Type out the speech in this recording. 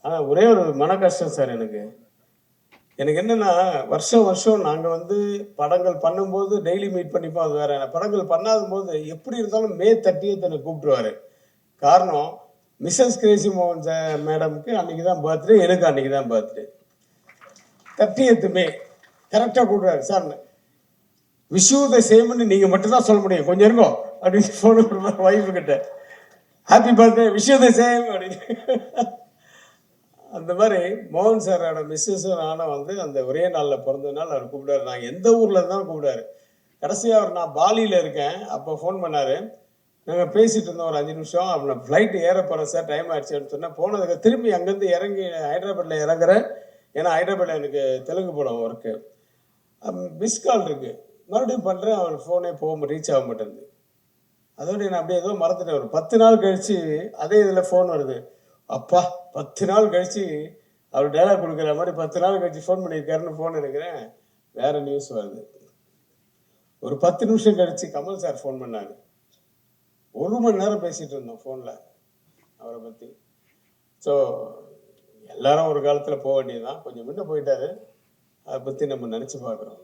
ஆனால் ஒரே ஒரு மன கஷ்டம் சார் எனக்கு. எனக்கு என்னன்னா, வருஷம் வருஷம் நாங்க வந்து படங்கள் பண்ணும்போது டெய்லி மீட் பண்ணிப்போம். அது வேற. படங்கள் பண்ணாதபோது எப்படி இருந்தாலும் மே 30த் என்ன கூப்பிட்டுருவாரு. காரணம், மிஸ்ஸஸ் கிரேஸி மோகன் மேடம்க்கு அன்னைக்கு தான் பர்த்டே. எனக்கு அன்னைக்கு தான் பர்த்டே. 30th மே. கரெக்ட்டா கூப்பிடுறாரு. சார் விஷ் யூ த சேம்ன்னு நீங்க மட்டும் தான் சொல்ல முடியும். கொஞ்சம் இருங்கோ அப்படின்னு ஃபோன் கொடுப்பாரு வைஃப் கிட்ட. Happy birthday wish you the same அப்படின்னு. அந்த மாதிரி மோகன் சாரோட மிஸ்ஸஸும் நானும் வந்து அந்த ஒரே நாளில் பிறந்ததுனால அவர் கூப்பிடாரு. நான் எந்த ஊரில் இருந்தாலும் கூப்பிடாரு. கடைசியாக அவர் நான் பாலியில் இருக்கேன். அப்போ ஃபோன் பண்ணார். நாங்கள் பேசிகிட்டு இருந்தோம் ஒரு 5 நிமிஷம். அப்போ ஃப்ளைட்டு ஏற போகிறேன் சார், டைம் ஆயிடுச்சுன்னு சொன்னேன். போனதுக்கு திரும்பி அங்கேருந்து இறங்கி ஹைதராபாத்தில் இறங்குறேன். ஏன்னா ஹைதராபாத்தில் எனக்கு தெலுங்கு படம் ஒர்க்கு. மிஸ் கால் இருக்குது. மறுபடியும் பண்ணுறேன். அவர் ஃபோனே ரீச் ஆக மாட்டேங்குது. அதோட நான் அப்படியே ஏதோ மறந்துட்டேன். ஒரு 10 நாள் கழித்து அதே இதில் ஃபோன் வருது. அப்பா 10 நாள் கழிச்சு அவர் டைலாக் கொடுக்குற மாதிரி 10 நாள் கழிச்சு ஃபோன் பண்ணியிருக்காருன்னு ஃபோன் எடுக்கிறேன். வேற நியூஸ் வருது. ஒரு 10 நிமிஷம் கழிச்சு கமல் சார் ஃபோன் பண்ணாரு. 1 மணி நேரம் பேசிட்டு இருந்தோம் ஃபோனில் அவரை பற்றி. ஸோ எல்லாரும் ஒரு காலத்தில் போக வேண்டியதுதான். கொஞ்சம் முன்ன போயிட்டாரு. அதை பற்றி நம்ம நினச்சி பார்க்குறோம்.